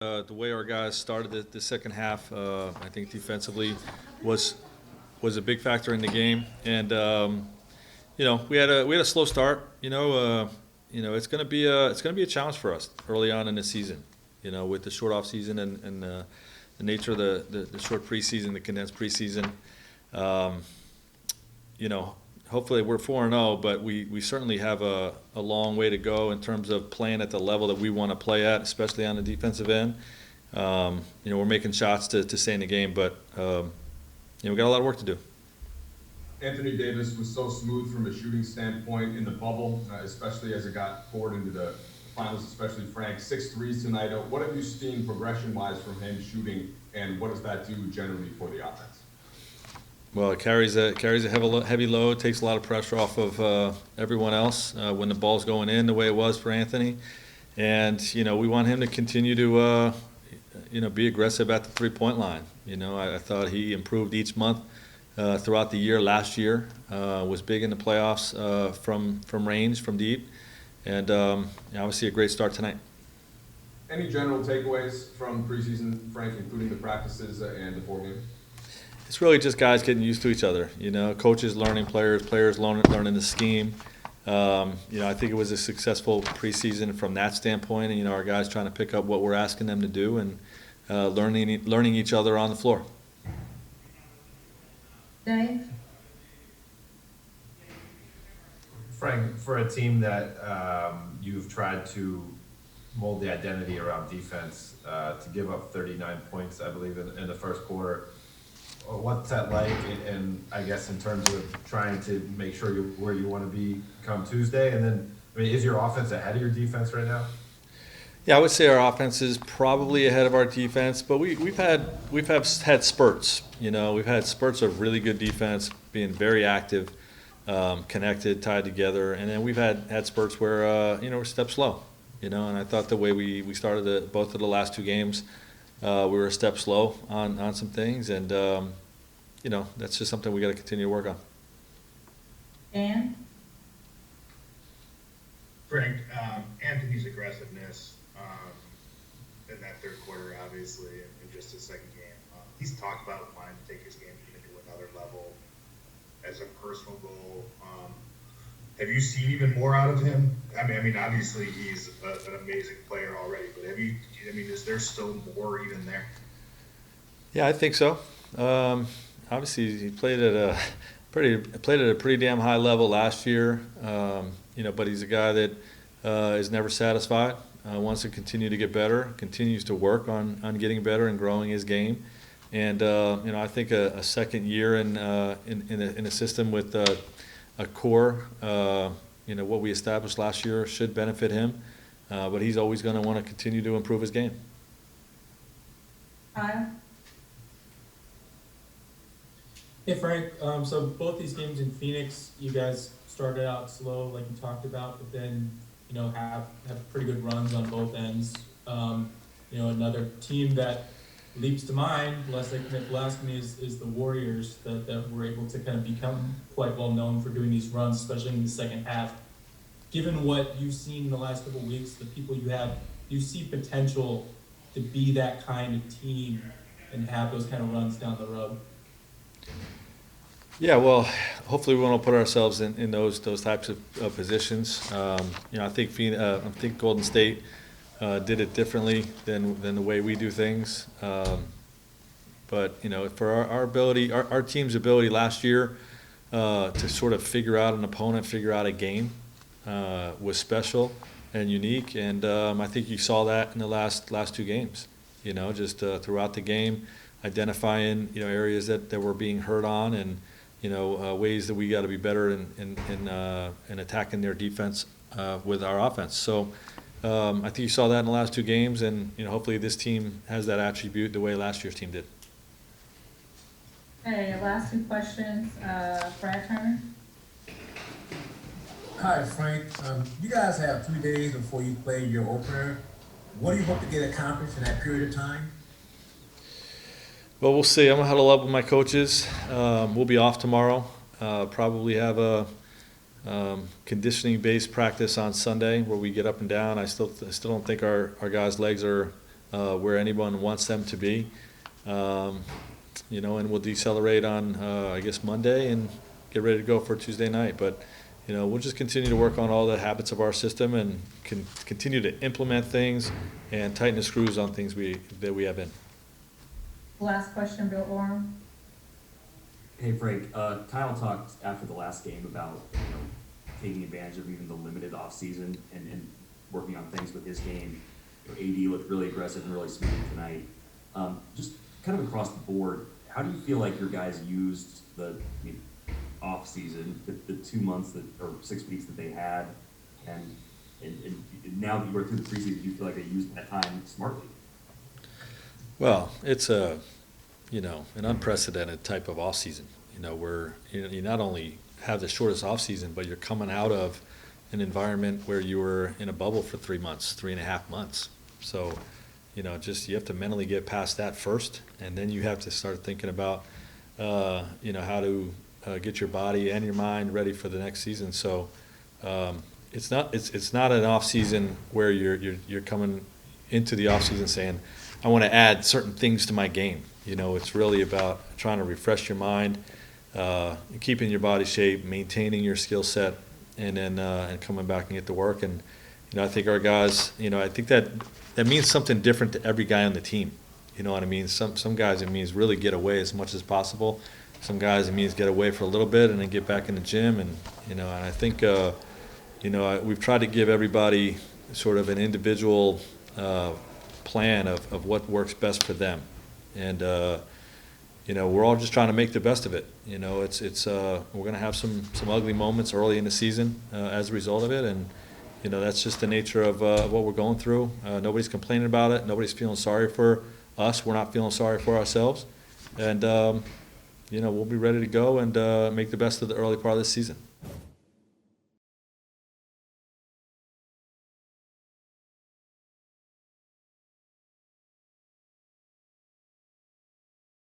The way our guys started the second half, I think defensively was was a big factor in the game, and we had a slow start. It's gonna be a challenge for us early on in the season. With the short off season and the nature of the short preseason, the condensed preseason. Um, you know, Hopefully we're 4-0, but we certainly have a long way to go in terms of playing at the level that we want to play at, especially on the defensive end. We're making shots to stay in the game, but we got a lot of work to do. Anthony Davis was so smooth from a shooting standpoint in the bubble, especially as it got forward into the finals, especially Frank. 6 threes tonight. What have you seen progression-wise from him shooting, and what does that do generally for the offense? Well, it carries a heavy load, takes a lot of pressure off of everyone else when the ball's going in the way it was for Anthony, and we want him to continue to be aggressive at the 3-point line. I thought he improved each month throughout the year. Last year was big in the playoffs from range, from deep, and obviously a great start tonight. Any general takeaways from preseason, Frank, including the practices and the 4 games? It's really just guys getting used to each other. Coaches learning players learning the scheme. I think it was a successful preseason from that standpoint, and our guys trying to pick up what we're asking them to do and learning each other on the floor. Dave? Frank, for a team that you've tried to mold the identity around defense, to give up 39 points, I believe, in the first quarter, what's that like? And I guess in terms of trying to make sure you're where you want to be come Tuesday, and then is your offense ahead of your defense right now? Yeah, I would say our offense is probably ahead of our defense, but we've had spurts. We've had spurts of really good defense, being very active, connected, tied together, and then we've had spurts where we're step slow. And I thought the way we started both of the last 2 games, we were a step slow on some things, and that's just something we got to continue to work on. Dan? Frank, Anthony's aggressiveness in that third quarter, obviously, in just his second game. He's talked about wanting to take his game even to another level as a personal goal. Have you seen even more out of him? I mean, obviously he's an amazing player already, but is there still more even there? Yeah, I think so. Obviously, he played at a pretty damn high level last year. But he's a guy that is never satisfied. Wants to continue to get better. Continues to work on getting better and growing his game. And I think a second year in a system with a core, what we established last year should benefit him. But he's always going to want to continue to improve his game. Kyle? Hey Frank, so both these games in Phoenix, you guys started out slow, like you talked about, but then have pretty good runs on both ends. Another team that leaps to mind, less like Nick Blasphemy, is the Warriors that were able to kind of become quite well known for doing these runs, especially in the second half. Given what you've seen in the last couple of weeks, the people you have, do you see potential to be that kind of team and have those kind of runs down the road? Yeah, well, hopefully we won't put ourselves in those types of positions. I think Golden State did it differently than the way we do things. But for our ability, our team's ability last year to sort of figure out an opponent, figure out a game, was special and unique. And I think you saw that in the last 2 games. Just throughout the game, identifying areas that we're being hurt on, and ways that we got to be better in attacking their defense with our offense. So I think you saw that in the last 2 games, and hopefully this team has that attribute the way last year's team did. Okay, last 2 questions. Brad Turner? Hi, Frank. You guys have 3 days before you play your opener. What do you hope to get accomplished in that period of time? Well, we'll see. I'm going to huddle up with my coaches. We'll be off tomorrow. Probably have a conditioning-based practice on Sunday where we get up and down. I still don't think our guys' legs are where anyone wants them to be. You know, and we'll decelerate on, I guess, Monday and get ready to go for Tuesday night. But, you know, we'll just continue to work on all the habits of our system and continue to implement things and tighten the screws on things that we have in. Last question, Bill Oram. Hey Frank, Kyle talked after the last game about, taking advantage of even the limited offseason and working on things with his game. AD looked really aggressive and really smooth tonight. Just kind of across the board, how do you feel like your guys used the offseason, the 2 months or 6 weeks that they had, and now that we're through the preseason, do you feel like they used that time smartly? Well, it's an unprecedented type of offseason. Where you not only have the shortest offseason, but you're coming out of an environment where you were in a bubble for 3 months, 3.5 months. So, you have to mentally get past that first, and then you have to start thinking about, how to get your body and your mind ready for the next season. So, it's not an offseason where you're coming into the offseason saying, I want to add certain things to my game. It's really about trying to refresh your mind, keeping your body shape, maintaining your skill set, and then and coming back and get to work. And I think our guys, I think that means something different to every guy on the team. You know what I mean? Some guys it means really get away as much as possible. Some guys it means get away for a little bit and then get back in the gym. And and I think we've tried to give everybody sort of an individual plan of what works best for them. And we're all just trying to make the best of it. We're going to have some ugly moments early in the season as a result of it, and that's just the nature of what we're going through. Nobody's complaining about it. Nobody's feeling sorry for us. We're not feeling sorry for ourselves, and we'll be ready to go and make the best of the early part of this season.